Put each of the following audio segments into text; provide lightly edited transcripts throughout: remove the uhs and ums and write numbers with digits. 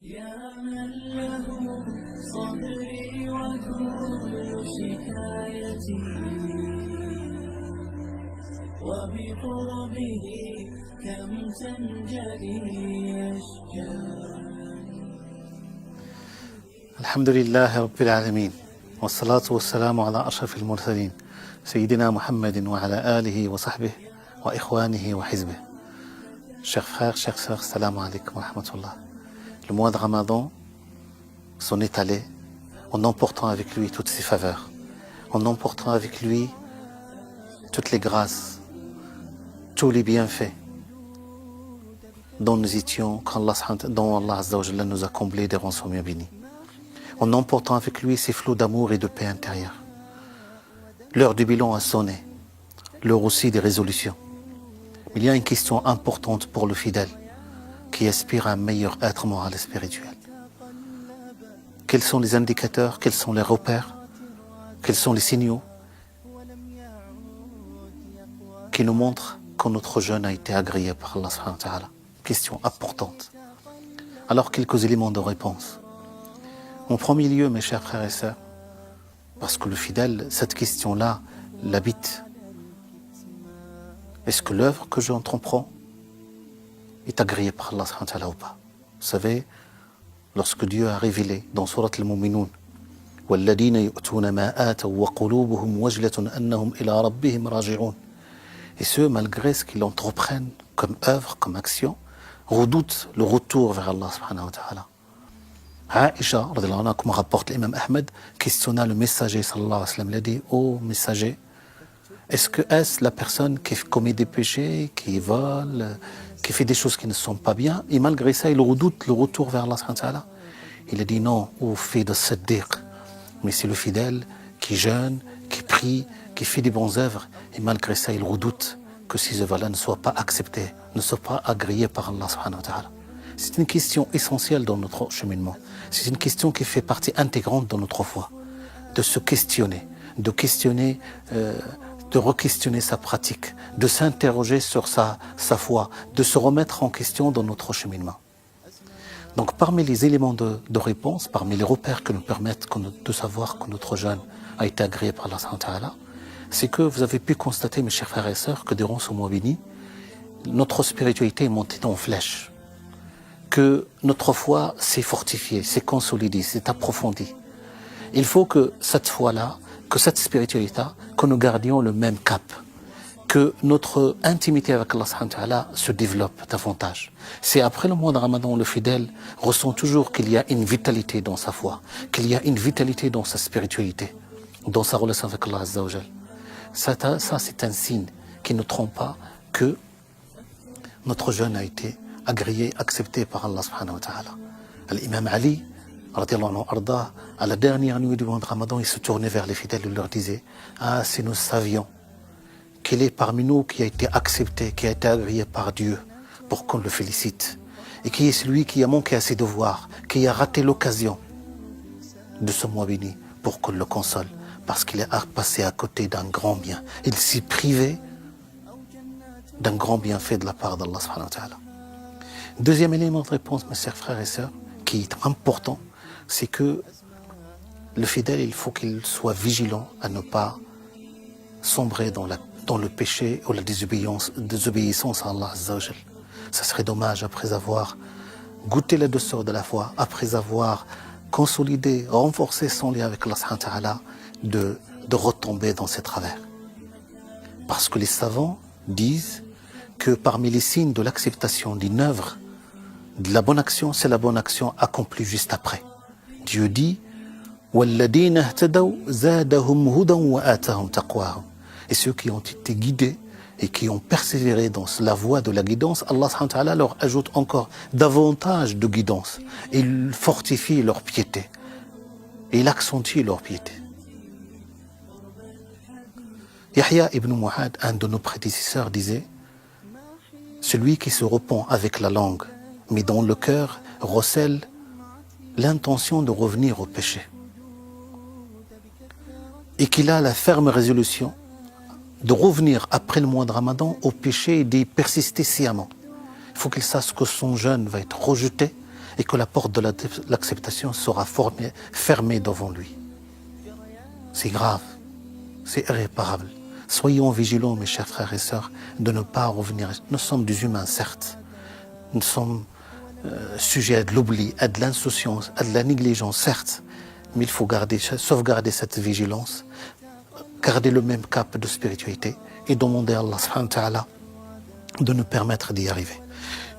يا من له صدري وكل شكايتي وبقربه كم تنجلي أشجاري. الحمد لله رب العالمين والصلاة والسلام على أشرف المرسلين سيدنا محمد وعلى آله وصحبه وإخوانه وحزبه. Chers frères, chères sœurs, salam alaikum wa rahmatullah. Le mois de Ramadan s'en est allé en emportant avec lui toutes ses faveurs, en emportant avec lui toutes les grâces, tous les bienfaits dont nous étions, dont Allah Azza wa Jalla nous a comblés des rançons bien bénis, en emportant avec lui ces flots d'amour et de paix intérieure. L'heure du bilan a sonné, l'heure aussi des résolutions. Il y a une question importante pour le fidèle qui aspire à un meilleur être moral et spirituel. Quels sont les indicateurs, quels sont les repères, quels sont les signaux qui nous montrent que notre jeûne a été agréé par Allah subhanahu wa ta'ala? Question importante. Alors quelques éléments de réponse. En premier lieu, mes chers frères et sœurs, parce que le fidèle, cette question-là l'habite. Est-ce que l'œuvre que j'entreprends est agréée par Allah subhanahu wa ta'ala ou pas? Vous savez, lorsque Dieu a révélé dans Surat al-Mu'minun وَالَّذِينَ يُؤْتُونَ مَا آتَوْا وَقُلُوبُهُمْ وَجْلَةٌ أَنَّهُمْ إِلَىٰ رَبِّهِمْ رَاجِعُونَ. Et ceux, malgré ce qu'ils entreprennent comme œuvre, comme action, redoutent le retour vers Allah subhanahu wa ta'ala. Aïcha, comme rapporte l'imam Ahmed, questionna le messager sallallahu alayhi wa sallam, il a dit: ô messager, est-ce la personne qui commet des péchés, qui vole, qui fait des choses qui ne sont pas bien, et malgré ça il redoute le retour vers Allah subhanahu wa ta'ala? Il a dit non, au fait de Siddiq, mais c'est le fidèle qui jeûne, qui prie, qui fait des bonnes œuvres, et malgré ça il redoute que ces œuvres-là ne soient pas acceptées, ne soient pas agréées par Allah subhanahu wa ta'ala. C'est une question essentielle dans notre cheminement. C'est une question qui fait partie intégrante de notre foi. De se questionner, de re-questionner sa pratique, de s'interroger sur sa foi, de se remettre en question dans notre cheminement. Donc parmi les éléments de réponse, parmi les repères qui nous permettent de savoir que notre jeûne a été agréé par Allah subhanahu wa ta'ala, c'est que vous avez pu constater, mes chers frères et sœurs, que durant ce mois béni, notre spiritualité est montée en flèche, que notre foi s'est fortifiée, s'est consolidée, s'est approfondie. Il faut que cette foi-là, que cette spiritualité, que nous gardions le même cap, que notre intimité avec Allah subhanahu wa ta'ala se développe davantage. C'est après le mois de Ramadan, le fidèle ressent toujours qu'il y a une vitalité dans sa foi, qu'il y a une vitalité dans sa spiritualité, dans sa relation avec Allah Azza wa Jal. Ça, c'est un signe qui ne trompe pas que notre jeûne a été agréé, accepté par Allah subhanahu wa ta'ala. L'imam Ali, à la dernière nuit du mois de Ramadan, il se tournait vers les fidèles et leur disait: ah, si nous savions qu'il est parmi nous qui a été accepté, qui a été agréé par Dieu pour qu'on le félicite, et qui est celui qui a manqué à ses devoirs, qui a raté l'occasion de ce mois béni pour qu'on le console, parce qu'il est passé à côté d'un grand bien. Il s'est privé d'un grand bienfait de la part d'Allah subhanahu wa ta'ala. Deuxième élément de réponse, mes chers frères et sœurs, qui est important, c'est que le fidèle, il faut qu'il soit vigilant à ne pas sombrer dans le péché ou la désobéissance à Allah Azza wa Jal. Ça serait dommage, après avoir goûté la douceur de la foi, après avoir consolidé, renforcé son lien avec Allah subhanahu wa ta'ala, de retomber dans ses travers. Parce que les savants disent que parmi les signes de l'acceptation d'une œuvre, de la bonne action, c'est la bonne action accomplie juste après. Dieu dit: وَالَّذِينَ اهْتَدَوْا زَادَهُمْ هُدًى وَآتَاهُمْ تَقْوَاهُمْ. Et ceux qui ont été guidés et qui ont persévéré dans la voie de la guidance, Allah subhanahu wa ta'ala leur ajoute encore davantage de guidance. Et il fortifie leur piété. Et il accentue leur piété. Yahya ibn Mu'ad, un de nos prédécesseurs, disait: celui qui se repent avec la langue, mais dont le cœur recèle l'intention de revenir au péché, et qu'il a la ferme résolution de revenir après le mois de Ramadan au péché et d'y persister sciemment. Il faut qu'il sache que son jeûne va être rejeté et que la porte de l'acceptation sera fermée devant lui. C'est grave, c'est irréparable. Soyons vigilants, mes chers frères et sœurs, de ne pas revenir. Nous sommes des humains, certes. Nous sommes sujets à de l'oubli, à de l'insouciance, à de la négligence, certes. Mais il faut sauvegarder cette vigilance, garder le même cap de spiritualité et demander à Allah subhanahu wa ta'ala de nous permettre d'y arriver.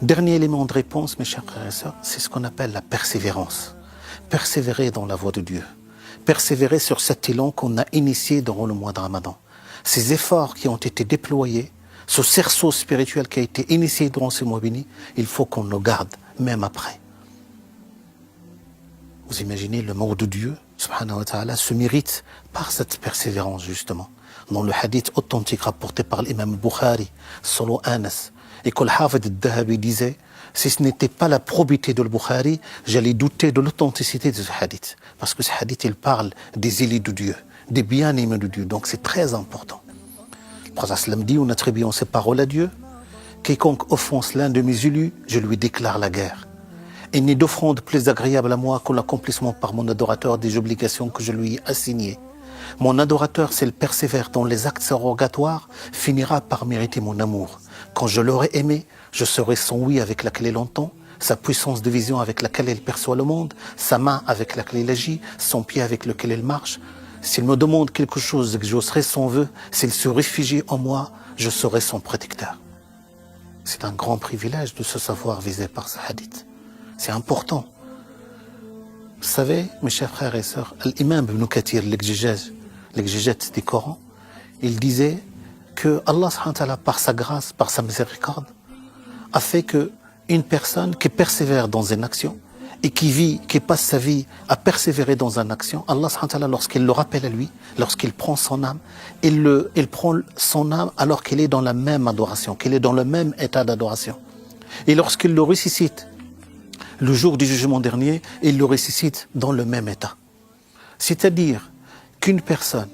Dernier élément de réponse, mes chers frères et sœurs, c'est ce qu'on appelle la persévérance. Persévérer dans la voie de Dieu. Persévérer sur cet élan qu'on a initié durant le mois de Ramadan. Ces efforts qui ont été déployés, ce cerceau spirituel qui a été initié durant ce mois béni, il faut qu'on le garde, même après. Vous imaginez, le mot de Dieu, subhanahu wa ta'ala, se mérite par cette persévérance, justement. Dans le hadith authentique rapporté par l'imam Bukhari, selon Anas, et que l'Hafid al-Dhahabi disait, si ce n'était pas la probité de Bukhari, j'allais douter de l'authenticité de ce hadith. Parce que ce hadith, il parle des élus de Dieu, des bien-aimés de Dieu. Donc c'est très important. Le prophète sallam dit, en attribuant ces paroles à Dieu, quiconque offense l'un de mes élus, je lui déclare la guerre. Il n'est d'offrande plus agréable à moi que l'accomplissement par mon adorateur des obligations que je lui ai assignées. Mon adorateur, s'il persévère dans les actes surrogatoires, finira par mériter mon amour. Quand je l'aurai aimé, je serai son oui avec laquelle il entend, sa puissance de vision avec laquelle il perçoit le monde, sa main avec laquelle il agit, son pied avec lequel il marche. S'il me demande quelque chose, que je serai son vœu, s'il se réfugie en moi, je serai son protecteur. C'est un grand privilège de se savoir visé par ce hadith. C'est important. Vous savez, mes chers frères et sœurs, l'imam Ibn Kathir, l'exégète du Coran, il disait que Allah subhanahu wa ta'ala, par sa grâce, par sa miséricorde, a fait qu'une personne qui persévère dans une action et qui passe sa vie à persévérer dans une action, Allah subhanahu wa ta'ala, lorsqu'il le rappelle à lui, lorsqu'il prend son âme, il prend son âme alors qu'il est dans la même adoration, qu'il est dans le même état d'adoration. Et lorsqu'il le ressuscite, le jour du jugement dernier, il le ressuscite dans le même état. C'est-à-dire qu'une personne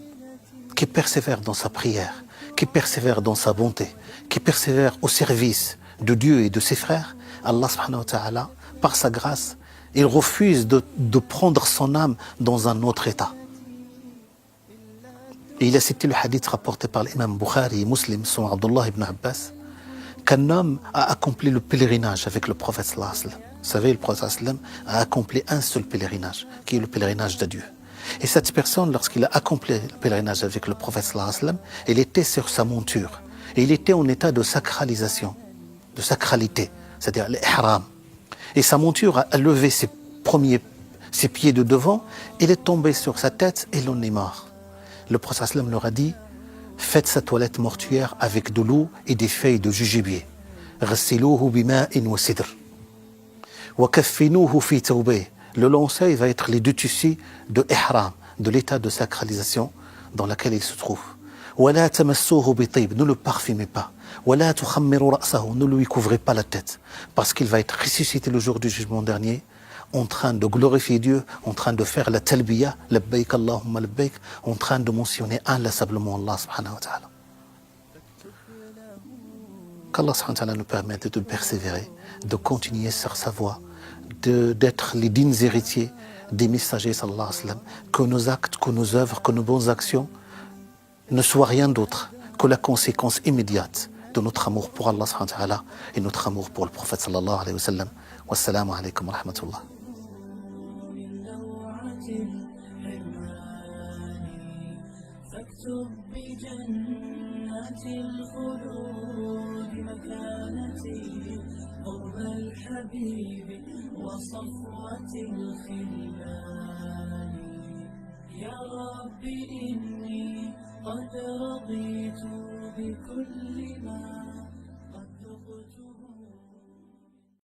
qui persévère dans sa prière, qui persévère dans sa bonté, qui persévère au service de Dieu et de ses frères, Allah subhanahu wa ta'ala, par sa grâce, il refuse de prendre son âme dans un autre état. Et il a cité le hadith rapporté par l'imam Bukhari et Muslim, son Abdullah ibn Abbas, qu'un homme a accompli le pèlerinage avec le prophète sallallahu alayhi wa sallam. Vous savez, le prophète sallallahu alayhi wa sallam a accompli un seul pèlerinage, qui est le pèlerinage de Dieu. Et cette personne, lorsqu'il a accompli le pèlerinage avec le prophète sallallahu alayhi wa sallam, il était sur sa monture. Et il était en état de sacralisation, de sacralité, c'est-à-dire l'ihram. Et sa monture a levé ses pieds de devant, il est tombé sur sa tête et l'on est mort. Le prophète sallallahu alayhi wa sallam leur a dit, faites sa toilette mortuaire avec de l'eau et des feuilles de jujubier. Ghassiluhu bima'in wa sidr. Wa kaffinuhu fi tawbih. Le linceul va être les deux tissus de ihram, de l'état de sacralisation dans lequel il se trouve. Wa la tamassuhu bi tib. Ne le parfumez pas. Wa la tukhammiru ra'sahu. Ne lui couvrez pas la tête. Parce qu'il va être ressuscité le jour du jugement dernier, en train de glorifier Dieu, en train de faire la talbiya, labbaik Allahumma labbaik, en train de mentionner inlassablement Allah subhanahu wa ta'ala. Qu'Allah subhanahu wa ta'ala nous permette de persévérer, de continuer sur sa voie, d'être les dignes héritiers des messagers sallallahu alayhi wa sallam, que nos actes, que nos œuvres, que nos bonnes actions ne soient rien d'autre que la conséquence immédiate de notre amour pour Allah subhanahu wa ta'ala et notre amour pour le prophète sallallahu alayhi wa sallam. Wassalamu alaykum wa rahmatullah. فاكتب بجنات الخلود مكانتي قرب الحبيب وصفوة الخلان يا رب إني قد رضيت بكل ما